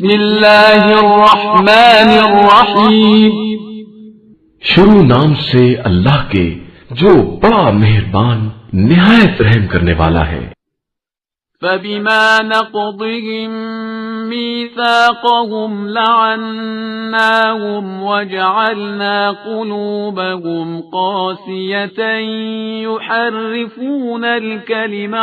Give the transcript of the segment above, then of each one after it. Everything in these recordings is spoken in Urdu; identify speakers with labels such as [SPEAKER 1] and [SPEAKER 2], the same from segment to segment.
[SPEAKER 1] بسم اللہ الرحمن الرحیم،
[SPEAKER 2] شروع نام سے اللہ کے جو بڑا مہربان نہایت رحم کرنے والا ہے۔
[SPEAKER 1] فبما نقضهم ميثاقهم لعناهم وجعلنا قلوبهم قاسية يحرفون الكلم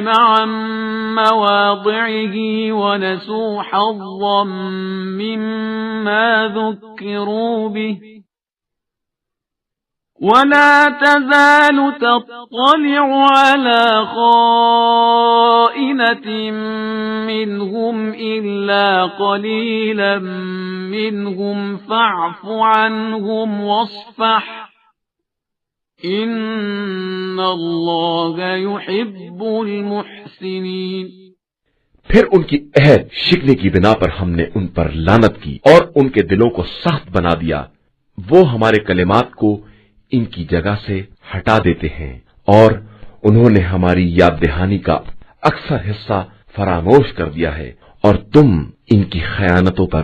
[SPEAKER 1] عن مواضعه ونسوا حظا مما ذكروا به ولا تزال تطلع على خائنة منهم إلا قليلا منهم فاعف عنهم واصفح إن الله يحب المحسنين۔
[SPEAKER 2] پھر ان کی عہد شکنے کی بنا پر ہم نے ان پر لعنت کی اور ان کے دلوں کو سخت بنا دیا، وہ ہمارے کلمات کو ان کی جگہ سے ہٹا دیتے ہیں اور انہوں نے ہماری یاد دہانی کا اکثر حصہ فراموش کر دیا ہے، اور تم ان کی خیانتوں پر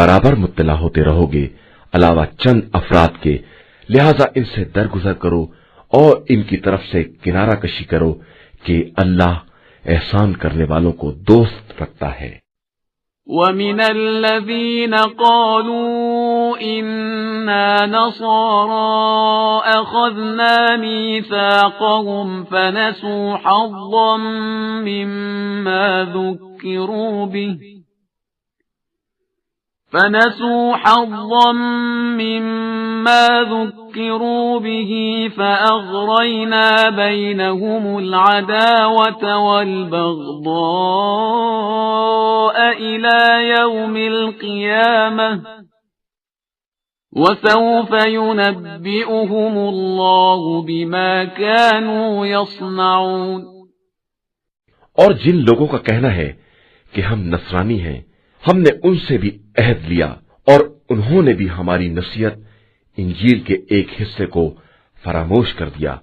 [SPEAKER 2] برابر مطلع ہوتے رہو گے علاوہ چند افراد کے، لہذا ان سے درگزر کرو اور ان کی طرف سے کنارہ کشی کرو کہ اللہ احسان کرنے والوں کو دوست رکھتا ہے۔
[SPEAKER 1] وَمِنَ الَّذِينَ قَالُوا إِنَّا نَصَارَىٰ أَخَذْنَا مِيثَاقَهُمْ فَنَسُوا حَظًّا مِّمَّا ذُكِّرُوا بِهِ فَأَغْرَيْنَا بَيْنَهُمُ الْعَدَاوَةَ وَالْبَغْضَاءَ إِلَى يَوْمِ الْقِيَامَةِ وَسَوْفَ يُنَبِّئُهُمُ اللَّهُ بِمَا كَانُوا يَصْنَعُونَ۔
[SPEAKER 2] اور جن لوگوں کا کہنا ہے کہ ہم نصرانی ہیں، ہم نے ان سے بھی عہد لیا اور انہوں نے بھی ہماری نصیحت انجیل کے ایک حصے کو فراموش کر دیا،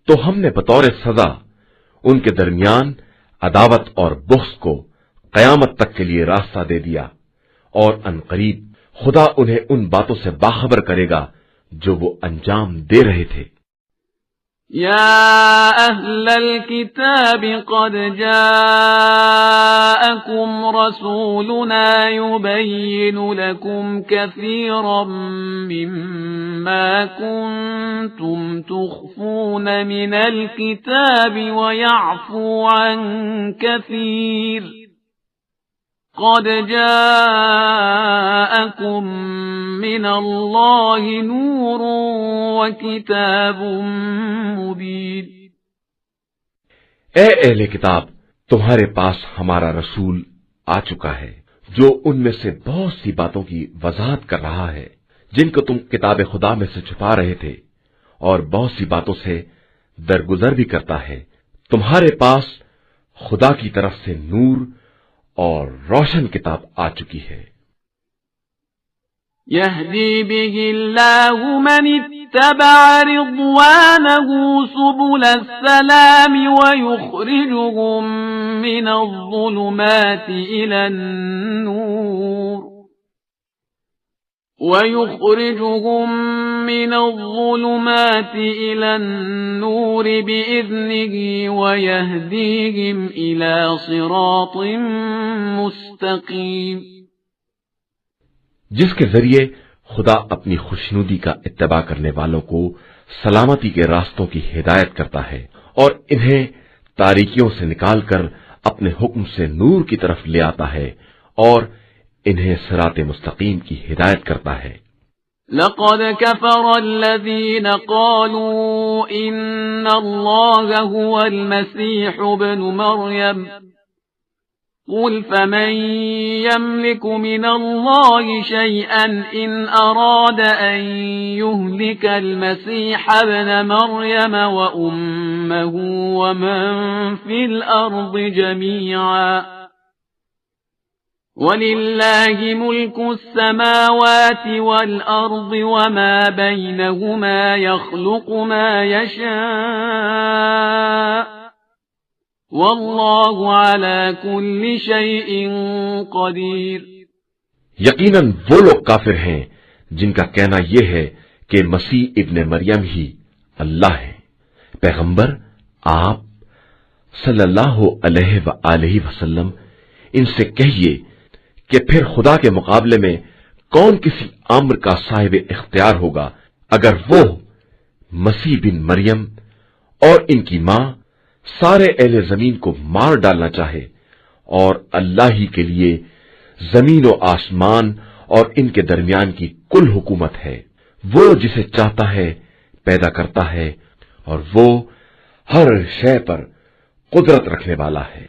[SPEAKER 2] تو ہم نے بطور سزا ان کے درمیان عداوت اور بغض کو قیامت تک کے لیے راستہ دے دیا، اور عنقریب خدا انہیں ان باتوں سے باخبر کرے گا جو وہ انجام دے رہے تھے۔
[SPEAKER 1] يا أهل الكتاب قد جاءكم رسولنا يبين لكم كثيرا مما كنتم تخفون من الكتاب ويعفو عن كثير قد جاءكم من الله نور وكتاب مبين۔
[SPEAKER 2] اے اہل کتاب، تمہارے پاس ہمارا رسول آ چکا ہے جو ان میں سے بہت سی باتوں کی وضاحت کر رہا ہے جن کو تم کتاب خدا میں سے چھپا رہے تھے، اور بہت سی باتوں سے درگزر بھی کرتا ہے۔ تمہارے پاس خدا کی طرف سے نور اور روشن کتاب آ چکی ہے۔
[SPEAKER 1] يهدي به الله من اتبع رضوانه سبل السلام ويخرجهم من الظلمات إلى النور بإذنه ويهديهم إلى صراط مستقيم۔
[SPEAKER 2] جس کے ذریعے خدا اپنی خوشنودی کا اتباع کرنے والوں کو سلامتی کے راستوں کی ہدایت کرتا ہے اور انہیں تاریکیوں سے نکال کر اپنے حکم سے نور کی طرف لے آتا ہے اور انہیں صراط مستقیم کی ہدایت کرتا ہے۔
[SPEAKER 1] لقد كفر الذين قالوا إن الله هو المسيح ابن مريم قل فمن يملك من الله شيئا إن أراد أن يهلك المسيح ابن مريم وأمه ومن في الأرض جميعا وَلِلَّهِ مُلْكُ السَّمَاوَاتِ وَالْأَرْضِ وَمَا بَيْنَهُمَا يَخْلُقُ مَا يَشَاءُ واللہ علی کل شیء قدیر۔
[SPEAKER 2] یقیناً وہ لوگ کافر ہیں جن کا کہنا یہ ہے کہ مسیح ابن مریم ہی اللہ ہے۔ پیغمبر آپ صلی اللہ علیہ وآلہ وسلم ان سے کہیے کہ پھر خدا کے مقابلے میں کون کسی امر کا صاحب اختیار ہوگا اگر وہ مسیح بن مریم اور ان کی ماں سارے اہل زمین کو مار ڈالنا چاہے، اور اللہ ہی کے لیے زمین و آسمان اور ان کے درمیان کی کل حکومت ہے۔ وہ جسے چاہتا ہے پیدا کرتا ہے، اور وہ ہر شے پر قدرت رکھنے والا ہے۔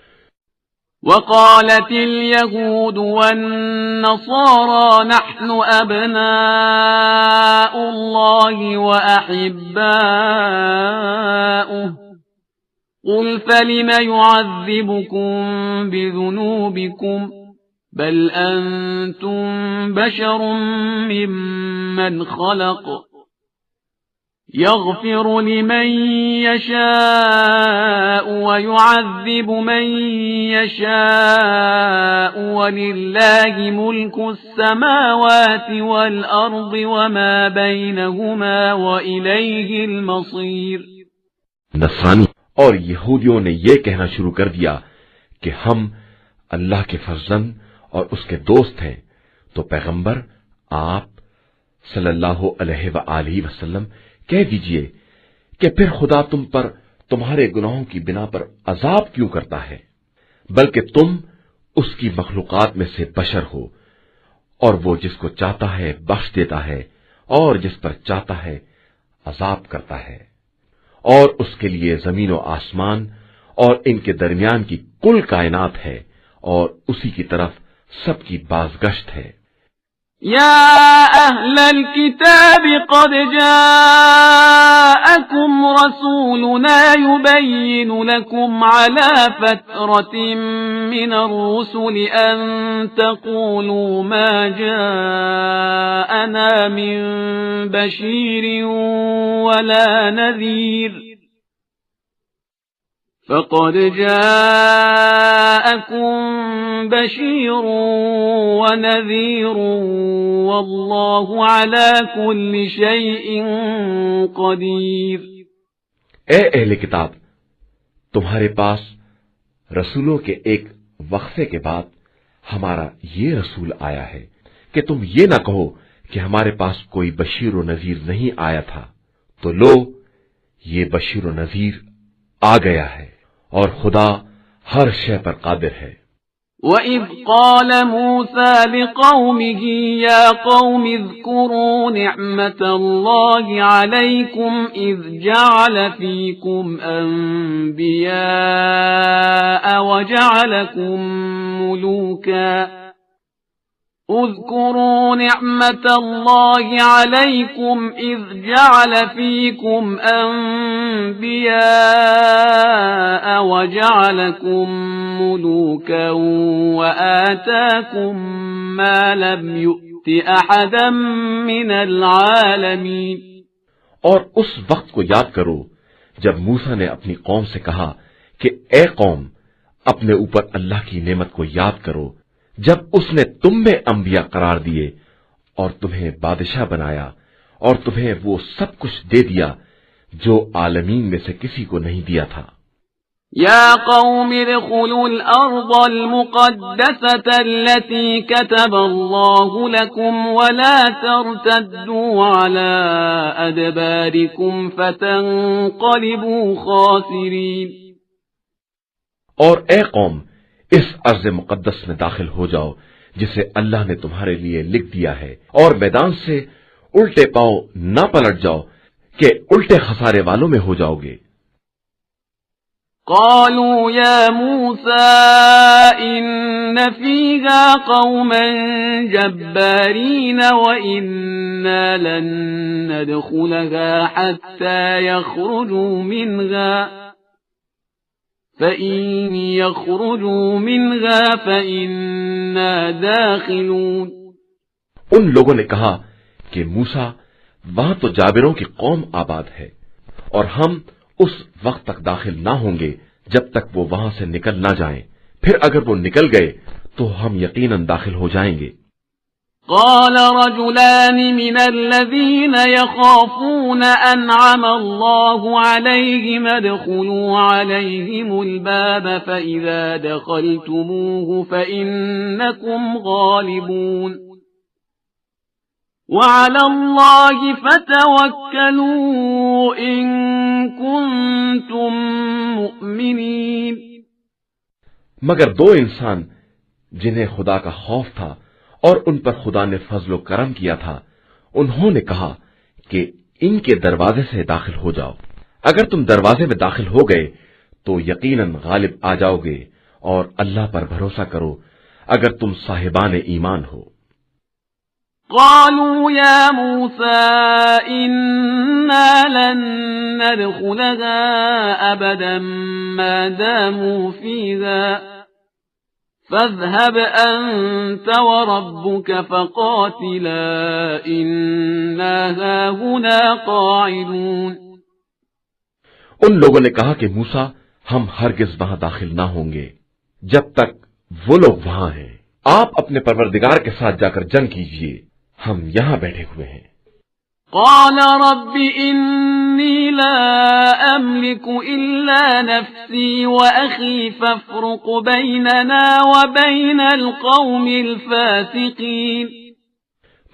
[SPEAKER 1] وقالت اليهود والنصارى نحن أبناء الله وأحباؤه قل فلم يعذبكم بذنوبكم بل أنتم بشر ممن خلق يغفر لمن يشاء ويعذب من يشاء ولله ملك السماوات والأرض وما بينهما وإليه المصير۔
[SPEAKER 2] نصرانی اور یہودیوں نے یہ کہنا شروع کر دیا کہ ہم اللہ کے فرزند اور اس کے دوست ہیں، تو پیغمبر آپ صلی اللہ علیہ وآلہ وسلم کہہ دیجئے کہ پھر خدا تم پر تمہارے گناہوں کی بنا پر عذاب کیوں کرتا ہے، بلکہ تم اس کی مخلوقات میں سے بشر ہو، اور وہ جس کو چاہتا ہے بخش دیتا ہے اور جس پر چاہتا ہے عذاب کرتا ہے، اور اس کے لیے زمین و آسمان اور ان کے درمیان کی کل کائنات ہے، اور اسی کی طرف سب کی بازگشت ہے۔
[SPEAKER 1] يا أهل الكتاب قد جاءكم رسولنا يبين لكم على فترة من الرسل أن تقولوا ما جاءنا من بشير ولا نذير فقد جاءكم بشير ونذير والله على كل شيء قدير۔
[SPEAKER 2] اے اہل کتاب، تمہارے پاس رسولوں کے ایک وقفے کے بعد ہمارا یہ رسول آیا ہے کہ تم یہ نہ کہو کہ ہمارے پاس کوئی بشیر و نذیر نہیں آیا تھا، تو لو یہ بشیر و نذیر آ گیا ہے، اور خدا ہر شے پر قادر ہے۔
[SPEAKER 1] وَإِذْ قَالَ مُوسَى لِقَوْمِهِ يَا قَوْمِ اذْكُرُوا نِعْمَةَ اللَّهِ عَلَيْكُمْ إِذْ جَعَلَ فِيكُمْ أَنْبِيَاءَ وَجَعَلَكُمْ مُلُوكًا اذْكُرُوا نِعْمَةَ اللَّهِ عَلَيْكُمْ إِذْ جَعَلَ فِيكُمْ أَنْبِيَاءَ وَجَعَلَكُمْ مُلُوكًا وَآتَاكُمْ مَا لَمْ يُؤْتِ أَحَدًا مِنَ الْعَالَمِينَ۔
[SPEAKER 2] اور اس وقت کو یاد کرو جب موسیٰ نے اپنی قوم سے کہا کہ اے قوم، اپنے اوپر اللہ کی نعمت کو یاد کرو جب اس نے تم میں انبیاء قرار دیے اور تمہیں بادشاہ بنایا اور تمہیں وہ سب کچھ دے دیا جو عالمین میں سے کسی کو نہیں دیا تھا۔
[SPEAKER 1] یا قوم ادخلوا الارض المقدسة التي كتب الله لكم ولا ترتدوا على ادباركم فتنقلبوا خاسرين۔
[SPEAKER 2] اور اے قوم، اس ارض مقدس میں داخل ہو جاؤ جسے اللہ نے تمہارے لیے لکھ دیا ہے، اور میدان سے الٹے پاؤں نہ پلٹ جاؤ کہ الٹے خسارے والوں میں ہو جاؤ گے۔
[SPEAKER 1] قالوا يا موسى إن فيها قوما جبارين وإنا لن ندخلها حتى يخرجوا منها فَإِن يَخْرُجُوا مِنْهَا فَإِنَّا دَاخِلُونَ۔
[SPEAKER 2] ان لوگوں نے کہا کہ موسیٰ، وہاں تو جابروں کی قوم آباد ہے، اور ہم اس وقت تک داخل نہ ہوں گے جب تک وہ وہاں سے نکل نہ جائیں، پھر اگر وہ نکل گئے تو ہم یقیناً داخل ہو جائیں گے۔
[SPEAKER 1] قال رجلان من الذين يخافون أنعم الله عليهم ادخلوا عليهم الباب فإذا دخلتموه فإنكم غالبون وعلى الله فتوكلوا إن كنتم مؤمنين۔
[SPEAKER 2] مگر دو انسان جنہیں خدا کا خوف تھا اور ان پر خدا نے فضل و کرم کیا تھا، انہوں نے کہا کہ ان کے دروازے سے داخل ہو جاؤ، اگر تم دروازے میں داخل ہو گئے تو یقیناً غالب آ جاؤ گے، اور اللہ پر بھروسہ کرو اگر تم صاحبان ایمان ہو۔
[SPEAKER 1] قالوا يا موسى إنا لن ندخلها أبدا ما داموا فيها فاذهب أنت وربك فقاتلا إنا هاهنا قاعدون۔
[SPEAKER 2] ان لوگوں نے کہا کہ موسیٰ، ہم ہرگز وہاں داخل نہ ہوں گے جب تک وہ لوگ وہاں ہیں، آپ اپنے پروردگار کے ساتھ جا کر جنگ کیجئے، ہم یہاں بیٹھے ہوئے ہیں۔
[SPEAKER 1] قال رب إني لا أملك إلا نفسي وأخي فافرق بيننا وبين القوم الفاسقين۔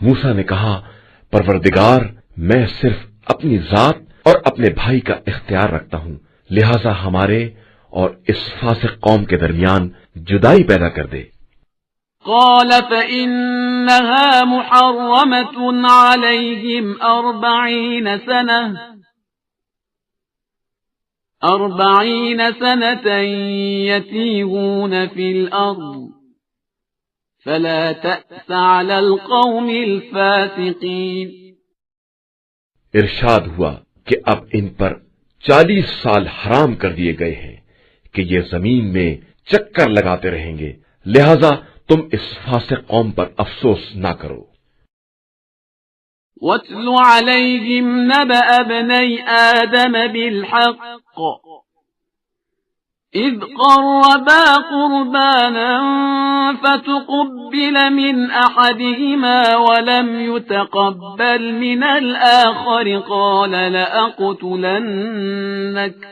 [SPEAKER 2] موسیٰ نے کہا، پروردگار، میں صرف اپنی ذات اور اپنے بھائی کا اختیار رکھتا ہوں، لہذا ہمارے اور اس فاسق قوم کے درمیان جدائی پیدا کر دے۔
[SPEAKER 1] قال فإنها محرمة عليهم 40 سنة يتيهون في الأرض فلا تأس على القوم الفاسقين۔
[SPEAKER 2] ارشاد ہوا کہ اب ان پر 40 سال حرام کر دیے گئے ہیں کہ یہ زمین میں چکر لگاتے رہیں گے، لہذا تم اس فاسق قوم پر افسوس نہ کرو۔
[SPEAKER 1] وَاتْلُ عَلَيْهِمْ نَبَأَ ابْنَيْ آدَمَ بِالْحَقِّ إِذْ قَرَّبَا قُرْبَانًا فَتُقُبِّلَ مِنْ أَحَدِهِمَا وَلَمْ يُتَقَبَّلْ مِنَ الْآخَرِ قَالَ لَأَقْتُلَنَّكَ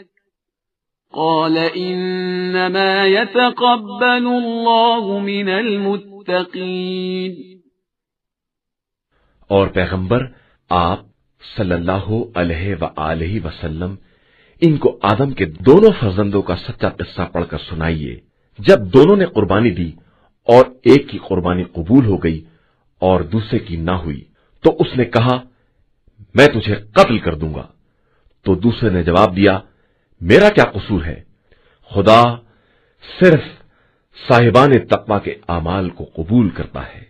[SPEAKER 1] قال انما يتقبل الله من المتقين۔
[SPEAKER 2] اور پیغمبر آپ صلی اللہ علیہ وآلہ وسلم ان کو آدم کے دونوں فرزندوں کا سچا قصہ پڑھ کر سنائیے۔ جب دونوں نے قربانی دی اور ایک کی قربانی قبول ہو گئی اور دوسرے کی نہ ہوئی تو اس نے کہا، میں تجھے قتل کر دوں گا، تو دوسرے نے جواب دیا، میرا کیا قصور ہے، خدا صرف صاحبان تقوی کے اعمال کو قبول کرتا ہے۔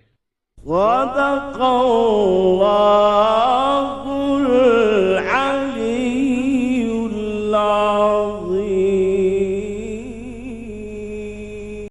[SPEAKER 3] صدق اللہ